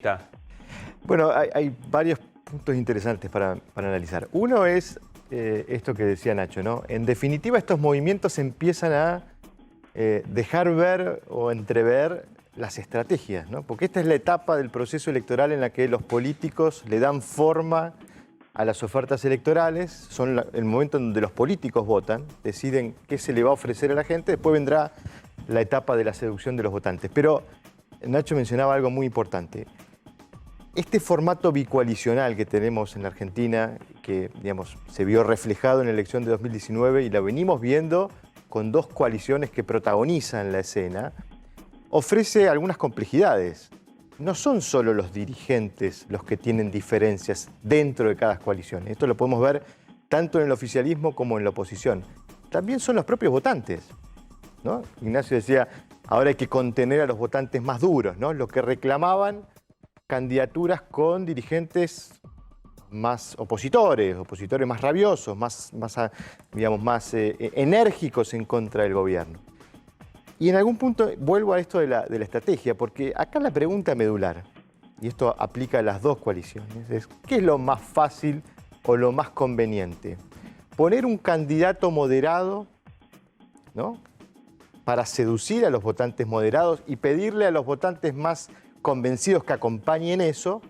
Está. Bueno, hay varios puntos interesantes para analizar. Uno es esto que decía Nacho, ¿no? En definitiva, estos movimientos empiezan a dejar ver o entrever las estrategias, ¿no? Porque esta es la etapa del proceso electoral en la que los políticos le dan forma a las ofertas electorales, son el momento en donde los políticos votan, deciden qué se le va a ofrecer a la gente, después vendrá la etapa de la seducción de los votantes. Pero Nacho mencionaba algo muy importante. Este formato bicoalicional que tenemos en la Argentina, que digamos, se vio reflejado en la elección de 2019 y la venimos viendo con dos coaliciones que protagonizan la escena, ofrece algunas complejidades. No son solo los dirigentes los que tienen diferencias dentro de cada coalición. Esto lo podemos ver tanto en el oficialismo como en la oposición. También son los propios votantes, ¿no? Ignacio decía, ahora hay que contener a los votantes más duros, ¿no? Los que reclamaban candidaturas con dirigentes más opositores más rabiosos, más enérgicos en contra del gobierno. Y en algún punto vuelvo a esto de la estrategia, porque acá la pregunta medular, y esto aplica a las dos coaliciones, es ¿qué es lo más fácil o lo más conveniente? Poner un candidato moderado, ¿no?, para seducir a los votantes moderados y pedirle a los votantes más convencidos que acompañen eso,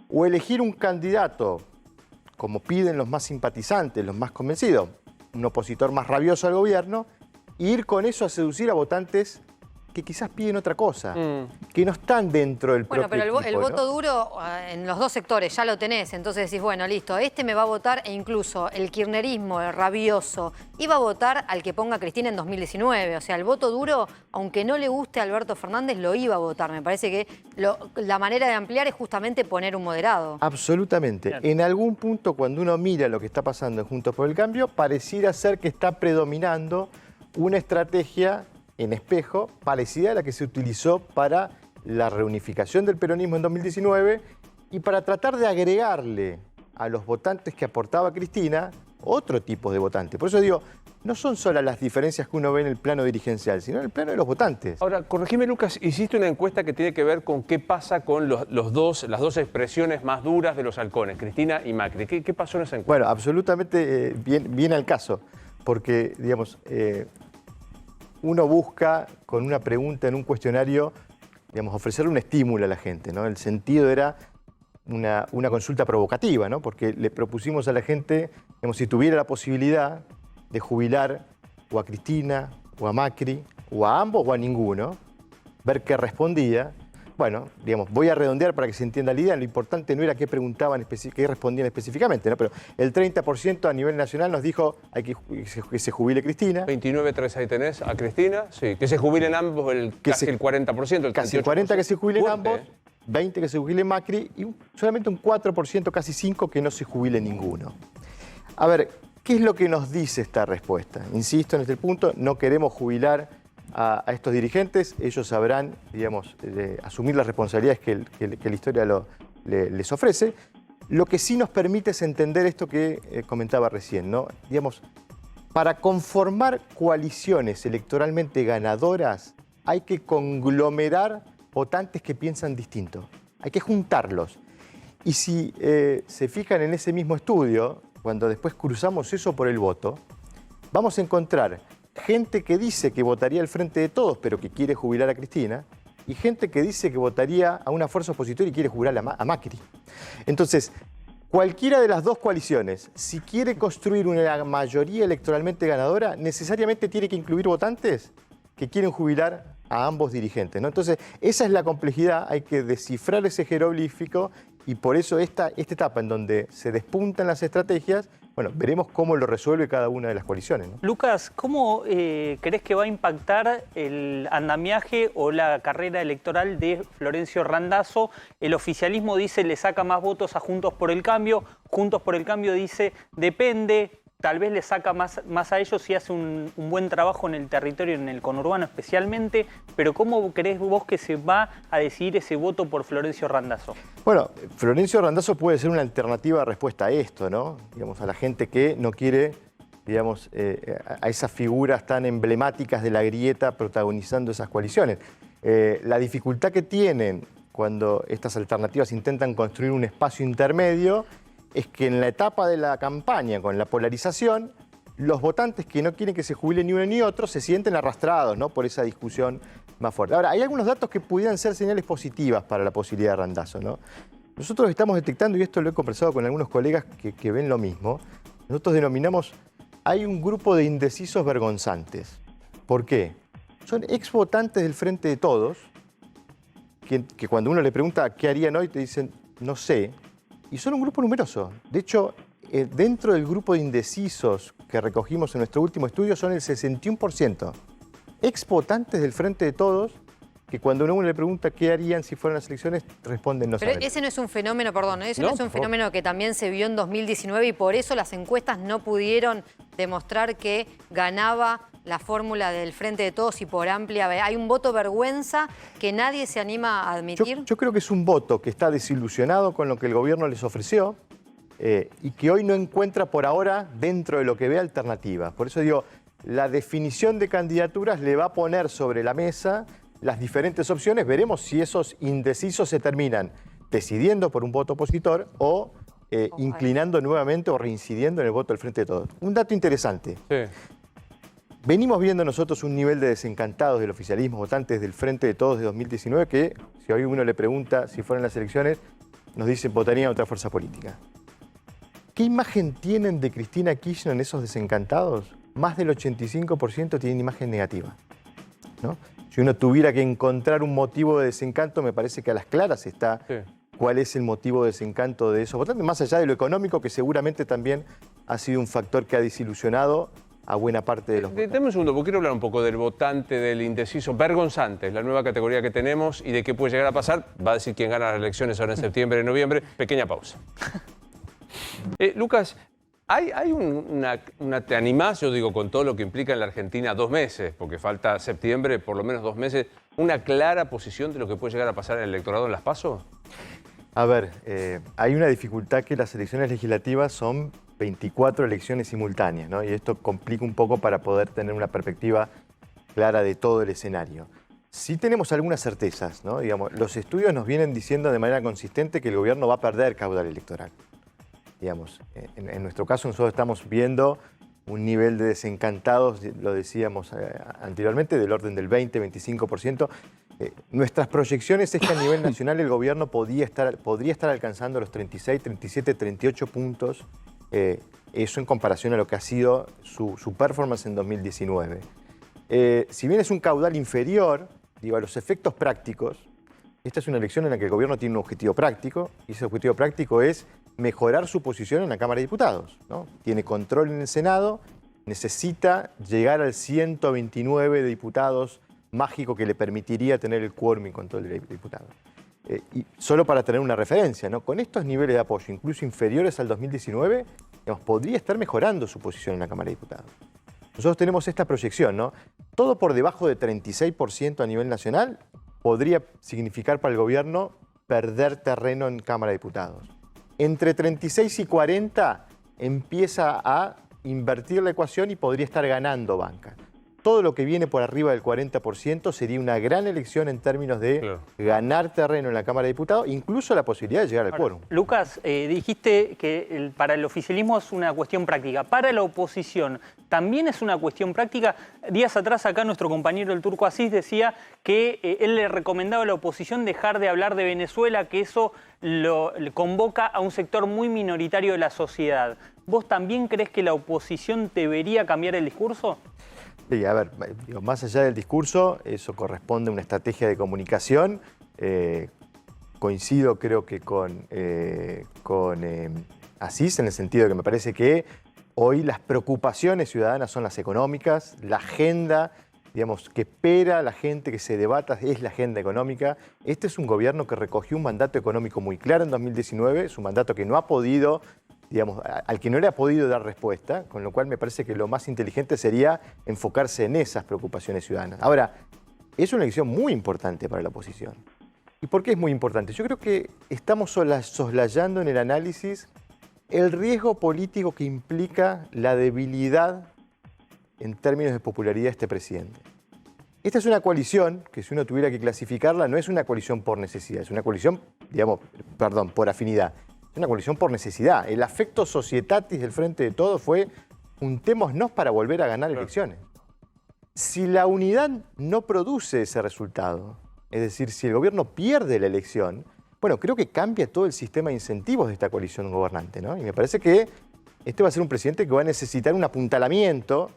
o elegir un candidato, como piden los más simpatizantes, los más convencidos, un opositor más rabioso al gobierno, e ir con eso a seducir a votantes que quizás piden otra cosa, que no están dentro del propio pero equipo, el voto duro en los dos sectores ya lo tenés, entonces decís, bueno, listo, este me va a votar, e incluso el kirchnerismo, el rabioso, iba a votar al que ponga Cristina en 2019. O sea, el voto duro, aunque no le guste a Alberto Fernández, lo iba a votar. Me parece que la manera de ampliar es justamente poner un moderado. Absolutamente. Bien. En algún punto, cuando uno mira lo que está pasando en Juntos por el Cambio, pareciera ser que está predominando una estrategia en espejo parecida a la que se utilizó para la reunificación del peronismo en 2019 y para tratar de agregarle a los votantes que aportaba Cristina otro tipo de votantes. Por eso digo, no son solo las diferencias que uno ve en el plano dirigencial, sino en el plano de los votantes. Ahora, corregime, Lucas, hiciste una encuesta que tiene que ver con qué pasa con las dos expresiones más duras de los halcones, Cristina y Macri. ¿Qué pasó en esa encuesta? Bueno, absolutamente bien al caso, porque, digamos, uno busca con una pregunta en un cuestionario, digamos, ofrecerle un estímulo a la gente, ¿no? El sentido era una consulta provocativa, ¿no? Porque le propusimos a la gente, digamos, si tuviera la posibilidad de jubilar o a Cristina, o a Macri, o a ambos, o a ninguno, ver qué respondía. Bueno, digamos, voy a redondear para que se entienda la idea. Lo importante no era qué preguntaban, qué respondían específicamente, ¿no? Pero el 30% a nivel nacional nos dijo hay que se jubile Cristina. 29,3 ahí tenés a Cristina, sí. Que se jubilen ambos, casi el 40%. Casi el 40% que se jubilen Fuerte, ambos, 20% que se jubile Macri y solamente un 4%, casi 5%, que no se jubile ninguno. A ver, ¿qué es lo que nos dice esta respuesta? Insisto en este punto, no queremos jubilar a estos dirigentes, ellos sabrán, digamos, asumir las responsabilidades que la historia les ofrece. Lo que sí nos permite es entender esto que comentaba recién, ¿no? Digamos, para conformar coaliciones electoralmente ganadoras hay que conglomerar votantes que piensan distinto, hay que juntarlos. Y si se fijan en ese mismo estudio, cuando después cruzamos eso por el voto, vamos a encontrar gente que dice que votaría al Frente de Todos, pero que quiere jubilar a Cristina, y gente que dice que votaría a una fuerza opositora y quiere jubilar a Macri. Entonces, cualquiera de las dos coaliciones, si quiere construir una mayoría electoralmente ganadora, necesariamente tiene que incluir votantes que quieren jubilar a ambos dirigentes, ¿no? Entonces, esa es la complejidad, hay que descifrar ese jeroglífico y por eso esta etapa en donde se despuntan las estrategias, bueno, veremos cómo lo resuelve cada una de las coaliciones, ¿no? Lucas, ¿cómo crees que va a impactar el andamiaje o la carrera electoral de Florencio Randazzo? El oficialismo dice le saca más votos a Juntos por el Cambio. Juntos por el Cambio dice depende, tal vez le saca más a ellos si hace un buen trabajo en el territorio, en el conurbano especialmente. Pero ¿cómo crees vos que se va a decidir ese voto por Florencio Randazzo? Bueno, Florencio Randazzo puede ser una alternativa de respuesta a esto, ¿no? Digamos, a la gente que no quiere, digamos, a esas figuras tan emblemáticas de la grieta protagonizando esas coaliciones. La dificultad que tienen cuando estas alternativas intentan construir un espacio intermedio es que en la etapa de la campaña, con la polarización, los votantes que no quieren que se jubile ni uno ni otro se sienten arrastrados, ¿no?, por esa discusión más fuerte. Ahora, hay algunos datos que pudieran ser señales positivas para la posibilidad de Randazzo, ¿no? Nosotros estamos detectando, y esto lo he conversado con algunos colegas que ven lo mismo, nosotros denominamos, hay un grupo de indecisos vergonzantes. ¿Por qué? Son exvotantes del Frente de Todos, que cuando uno le pregunta qué harían hoy, te dicen, no sé, y son un grupo numeroso. De hecho, dentro del grupo de indecisos que recogimos en nuestro último estudio, son el 61%. Exvotantes del Frente de Todos, que cuando uno le pregunta qué harían si fueran las elecciones, responden no saber. Pero ese no es un fenómeno, perdón, ese no es un fenómeno que también se vio en 2019 y por eso las encuestas no pudieron demostrar que ganaba la fórmula del Frente de Todos y por amplia. Hay un voto vergüenza que nadie se anima a admitir. Yo creo que es un voto que está desilusionado con lo que el gobierno les ofreció y que hoy no encuentra por ahora dentro de lo que ve alternativas. Por eso digo, la definición de candidaturas le va a poner sobre la mesa las diferentes opciones. Veremos si esos indecisos se terminan decidiendo por un voto opositor o inclinando nuevamente o reincidiendo en el voto del Frente de Todos. Un dato interesante. Sí. Venimos viendo nosotros un nivel de desencantados del oficialismo, votantes del Frente de Todos de 2019, que si hoy uno le pregunta si fueran las elecciones, nos dicen votarían a otra fuerza política. ¿Qué imagen tienen de Cristina Kirchner en esos desencantados? Más del 85% tienen imagen negativa, ¿no? Si uno tuviera que encontrar un motivo de desencanto, me parece que a las claras está cuál es el motivo de desencanto de esos votantes, más allá de lo económico, que seguramente también ha sido un factor que ha desilusionado a buena parte de los votantes. Dame un segundo, porque quiero hablar un poco del votante, del indeciso. Vergonzante, es la nueva categoría que tenemos y de qué puede llegar a pasar. Va a decir quién gana las elecciones ahora en septiembre, en noviembre. Pequeña pausa. Lucas, ¿te animás, yo digo, con todo lo que implica en la Argentina 2 meses, porque falta septiembre, por lo menos 2 meses, una clara posición de lo que puede llegar a pasar en el electorado en las PASO? A ver, hay una dificultad que las elecciones legislativas son 24 elecciones simultáneas, ¿no? Y esto complica un poco para poder tener una perspectiva clara de todo el escenario. Sí tenemos algunas certezas, ¿no? Digamos, los estudios nos vienen diciendo de manera consistente que el gobierno va a perder caudal electoral. Digamos, en nuestro caso nosotros estamos viendo un nivel de desencantados, lo decíamos anteriormente, del orden del 20-25%. Nuestras proyecciones es que a nivel nacional el gobierno podría estar alcanzando los 36, 37, 38 puntos. Eso en comparación a lo que ha sido su performance en 2019. Si bien es un caudal inferior, digo, a los efectos prácticos, esta es una elección en la que el gobierno tiene un objetivo práctico, y ese objetivo práctico es mejorar su posición en la Cámara de Diputados, ¿no? Tiene control en el Senado, necesita llegar al 129 de diputados mágico que le permitiría tener el quórum y control de diputados. Y solo para tener una referencia, ¿no? Con estos niveles de apoyo, incluso inferiores al 2019, digamos, podría estar mejorando su posición en la Cámara de Diputados. Nosotros tenemos esta proyección, ¿no? Todo por debajo de 36% a nivel nacional podría significar para el gobierno perder terreno en Cámara de Diputados. Entre 36 y 40 empieza a invertir la ecuación y podría estar ganando banca. Todo lo que viene por arriba del 40% sería una gran elección en términos de ganar terreno en la Cámara de Diputados, incluso la posibilidad de llegar al quórum. Lucas, dijiste que para el oficialismo es una cuestión práctica. Para la oposición también es una cuestión práctica. Días atrás acá nuestro compañero el Turco Asís decía que él le recomendaba a la oposición dejar de hablar de Venezuela, que eso le convoca a un sector muy minoritario de la sociedad. ¿Vos también crees que la oposición debería cambiar el discurso? Sí, a ver, más allá del discurso, eso corresponde a una estrategia de comunicación. Coincido, creo que con Asís, en el sentido de que me parece que hoy las preocupaciones ciudadanas son las económicas, la agenda, digamos, que espera la gente que se debata es la agenda económica. Este es un gobierno que recogió un mandato económico muy claro en 2019, es un mandato que no ha podido, digamos, al que no le ha podido dar respuesta, con lo cual me parece que lo más inteligente sería enfocarse en esas preocupaciones ciudadanas. Ahora, es una elección muy importante para la oposición. ¿Y por qué es muy importante? Yo creo que estamos soslayando en el análisis el riesgo político que implica la debilidad en términos de popularidad de este presidente. esta es una coalición que, si uno tuviera que clasificarla, no es una coalición por necesidad, es una coalición, por afinidad. Es una coalición por necesidad. El affecto societatis del Frente de Todos fue juntémonos para volver a ganar elecciones. Si la unidad no produce ese resultado, es decir, si el gobierno pierde la elección, bueno, creo que cambia todo el sistema de incentivos de esta coalición gobernante, ¿no? Y me parece que este va a ser un presidente que va a necesitar un apuntalamiento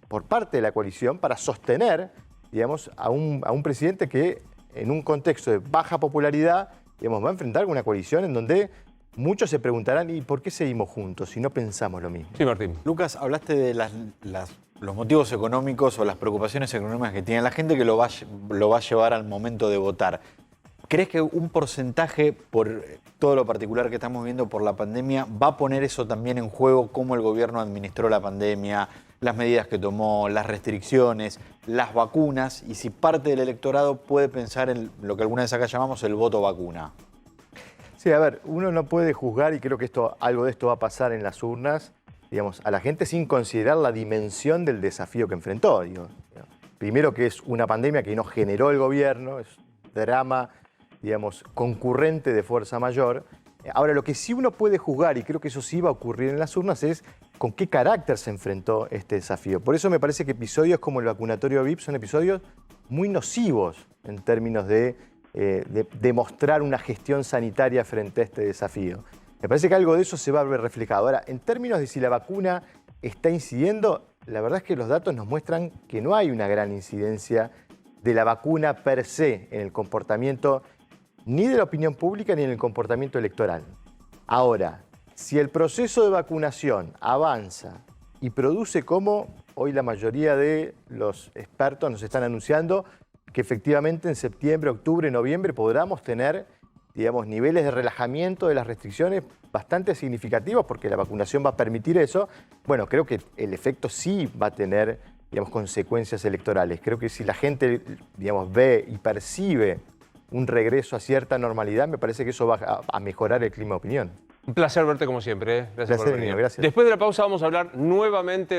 por parte de la coalición para sostener, digamos, a un presidente que en un contexto de baja popularidad, digamos, va a enfrentar una coalición en donde muchos se preguntarán, ¿y por qué seguimos juntos si no pensamos lo mismo? Sí, Martín. Lucas, hablaste de los motivos económicos o las preocupaciones económicas que tiene la gente que lo va a llevar al momento de votar. ¿Crees que un porcentaje, por todo lo particular que estamos viendo por la pandemia, va a poner eso también en juego, cómo el gobierno administró la pandemia, las medidas que tomó, las restricciones, las vacunas, y si parte del electorado puede pensar en lo que alguna vez acá llamamos el voto vacuna? Sí, a ver, uno no puede juzgar, y creo que algo de esto va a pasar en las urnas, digamos, a la gente sin considerar la dimensión del desafío que enfrentó. Primero, que es una pandemia que no generó el gobierno, es un drama, digamos, concurrente de fuerza mayor. Ahora, lo que sí uno puede juzgar, y creo que eso sí va a ocurrir en las urnas, es con qué carácter se enfrentó este desafío. Por eso me parece que episodios como el vacunatorio VIP son episodios muy nocivos en términos de demostrar una gestión sanitaria frente a este desafío. Me parece que algo de eso se va a ver reflejado. Ahora, en términos de si la vacuna está incidiendo, la verdad es que los datos nos muestran que no hay una gran incidencia de la vacuna per se en el comportamiento ni de la opinión pública ni en el comportamiento electoral. Ahora, si el proceso de vacunación avanza y produce, como hoy la mayoría de los expertos nos están anunciando, que efectivamente en septiembre, octubre, noviembre podamos tener, digamos, niveles de relajamiento de las restricciones bastante significativos, porque la vacunación va a permitir eso, bueno, creo que el efecto sí va a tener, digamos, consecuencias electorales. Creo que si la gente, digamos, ve y percibe un regreso a cierta normalidad, me parece que eso va a mejorar el clima de opinión. Un placer verte como siempre. Gracias por venir. Gracias. Después de la pausa vamos a hablar nuevamente